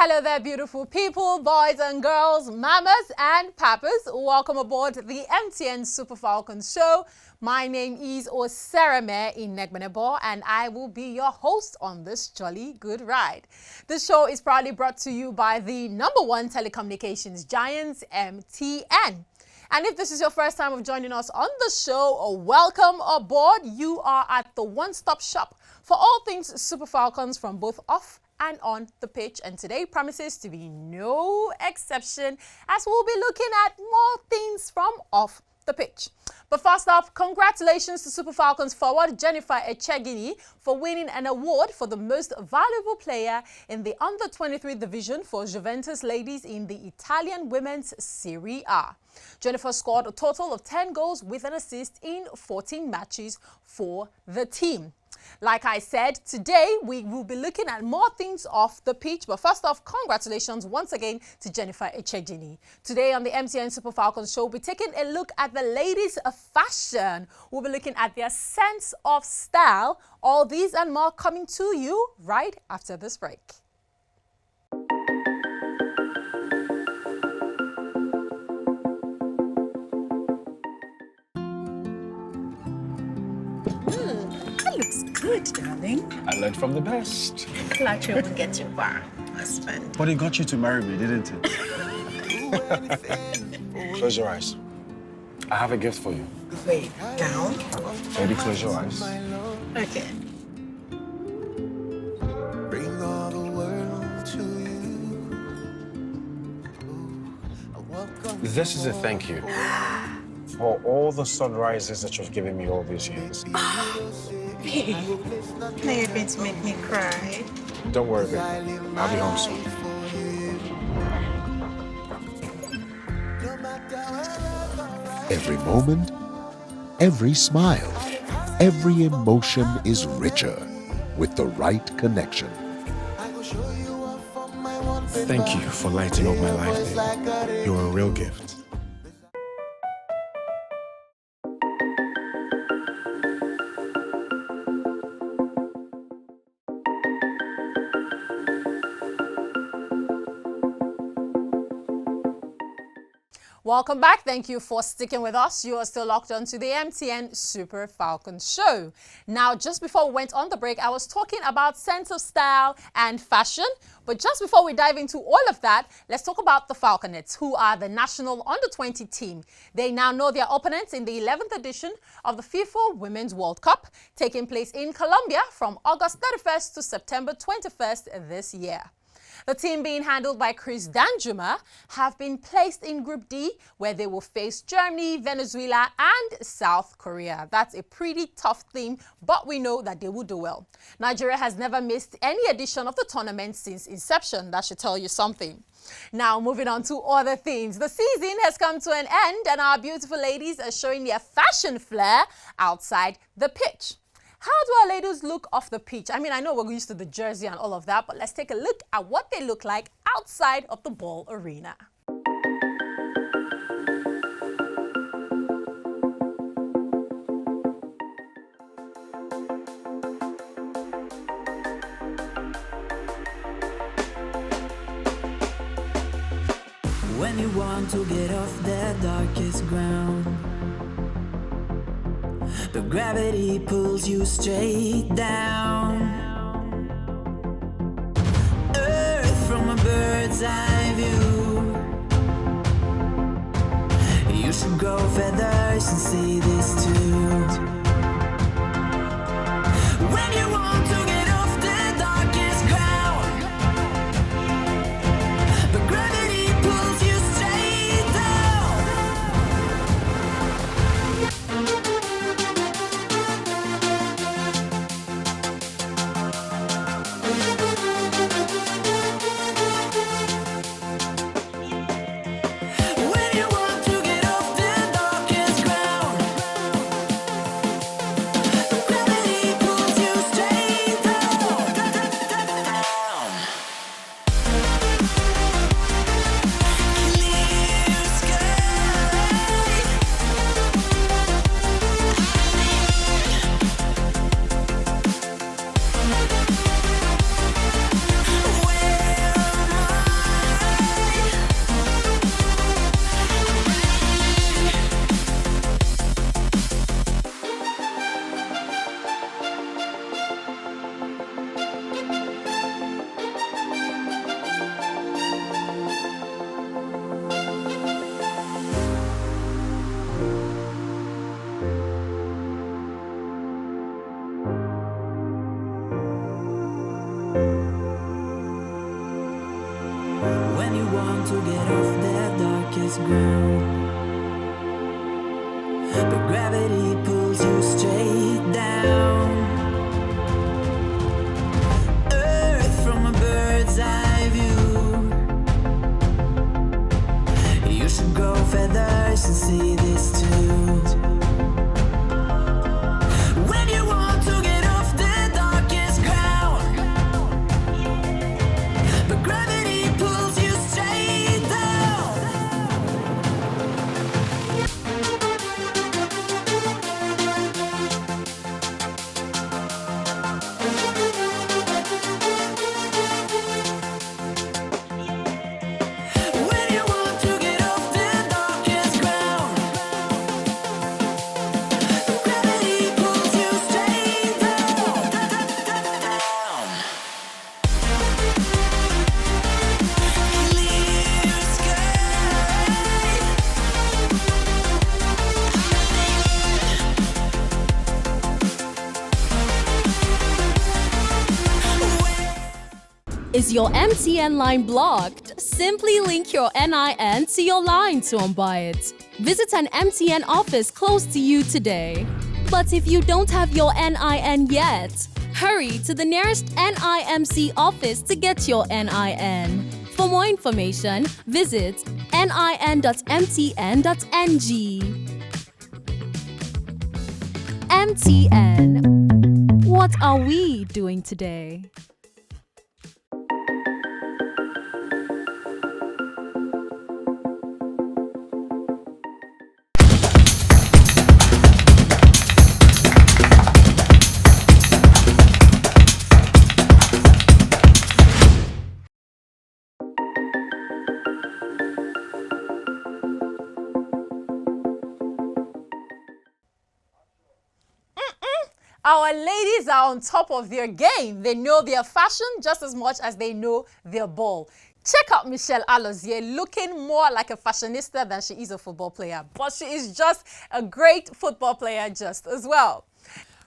Hello there, beautiful people, boys and girls, mamas and papas. Welcome aboard the MTN Super Falcons show. My name is Oserame Inegbenebo, and I will be your host on this jolly good ride. This show is proudly brought to you by the #1 telecommunications giants, MTN. And if this is your first time of joining us on the show, welcome aboard. You are at the one-stop shop for all things Super Falcons from both off and on the pitch, and today promises to be no exception as we'll be looking at more things from off the pitch. But first up, congratulations to Super Falcons forward Jennifer Echegini for winning an award for the most valuable player in the under-23 division for Juventus ladies in the Italian Women's Serie A. Jennifer scored a total of 10 goals with an assist in 14 matches for the team. Like I said, today we will be looking at more things off the pitch. But first off, congratulations once again to Jennifer Echegini. Today on the MTN Super Falcons show, we'll be taking a look at the ladies' fashion. We'll be looking at their sense of style. All these and more coming to you right after this break. Looks good, darling. I learned from the best. Glad you will get your bar, husband. But it got you to marry me, didn't it? Close your eyes. I have a gift for you. Wait, now? Baby, close your eyes. Okay. Bring all the world to you. This is a thank you for all the sunrises that you've given me all these years. Babe, now you're going to make me cry. Don't worry, baby. I'll be home soon. Every moment, every smile, every emotion is richer with the right connection. Thank you for lighting up my life, baby. You're a real gift. Welcome back. Thank you for sticking with us. You are still locked on to the MTN Super Falcons show. Now, just before we went on the break, I was talking about sense of style and fashion. But just before we dive into all of that, let's talk about the Falconets, who are the national under-20 team. They now know their opponents in the 11th edition of the FIFA Women's World Cup, taking place in Colombia from August 31st to September 21st this year. The team being handled by Chris Danjuma have been placed in Group D, where they will face Germany, Venezuela and South Korea. That's a pretty tough team, but we know that they will do well. Nigeria has never missed any edition of the tournament since inception. That should tell you something. Now, moving on to other things. The season has come to an end and our beautiful ladies are showing their fashion flair outside the pitch. How do our ladies look off the pitch? I mean, I know we're used to the jersey and all of that, but let's take a look at what they look like outside of the ball arena. When you want to get off the darkest ground, but gravity pulls you straight down. Earth from a bird's eye view. You should grow feathers and see this too. When you want to get off the darkest ground, but gravity pulls you straight down. When you want to get off the darkest ground, to get off that darkest ground, but gravity pulls you straight down. Earth from a bird's eye view. You should grow feathers and see this too. When you want to get off the darkest ground, but gravity pulls you straight down. When you want to get off the darkest ground, gravity pulls you straight down. Clear Is your MTN line blocked? Simply link your NIN to your line to unbuy it. Visit an MTN office close to you today. But if you don't have your NIN yet, hurry to the nearest NIMC office to get your NIN. For more information, visit nin.mtn.ng. MTN. What are we doing today? Our ladies are on top of their game. They know their fashion just as much as they know their ball. Check out Michelle Alozie, looking more like a fashionista than she is a football player. But she is just a great football player just as well.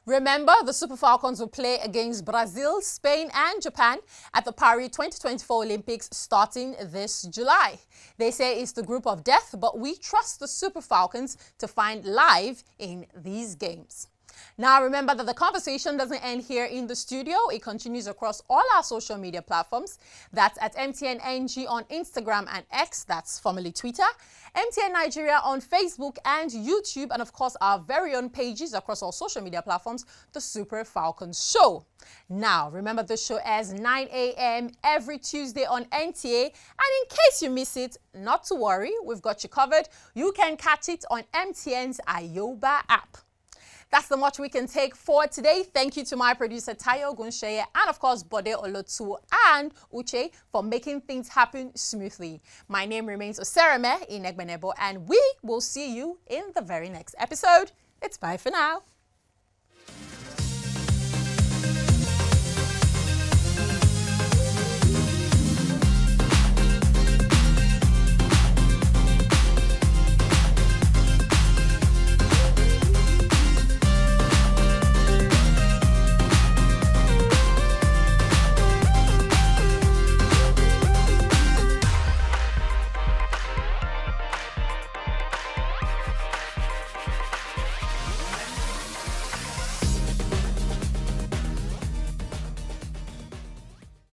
Remember, the Super Falcons will play against Brazil, Spain and Japan at the Paris 2024 Olympics starting this July. They say it's the group of death, but we trust the Super Falcons to find life in these games. Now, remember that the conversation doesn't end here in the studio. It continues across all our social media platforms. That's at MTNNG on Instagram and X, that's formerly Twitter, MTN Nigeria on Facebook and YouTube, and of course our very own pages across all social media platforms, The Super Falcons Show. Now, remember the show airs 9 a.m. every Tuesday on NTA, and in case you miss it, not to worry, we've got you covered. You can catch it on MTN's Ayoba app. That's the much we can take for today. Thank you to my producer Tayo Gunsheye and of course Bode Olotu and Uche for making things happen smoothly. My name remains Osereme in Egbenebo, and we will see you in the very next episode. It's bye for now.